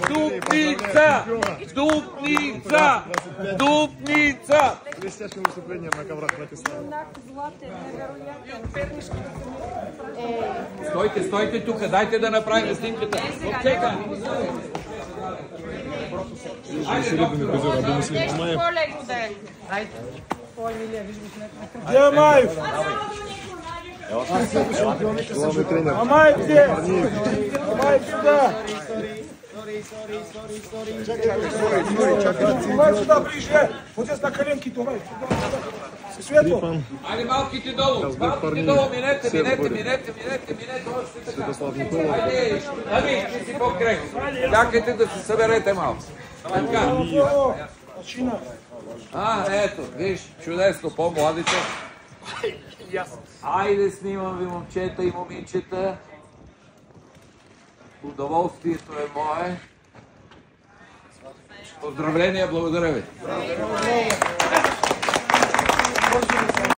Дупница! Дупница! Дупница! Блестящее выступление на коврах Братислава. Стойте, стойте тук, дайте да направим снимката. Чекай! По-леко да е. Где Амаев? Главный тренер. Амаев где? Амаев сюда. Давай сюда, приезжай. Вот здесь на коленки, давай. Светло. Айде малките долу, малките долу, минете. Святослав Николов. Айде, ти си по-крек. Чакайте да се съберете малко. Така. Ето, виж, чудесно, по-младите. Айде, снимам ви, момчета и момичета. Удоволствието е мое. Поздравления, благодаря ви.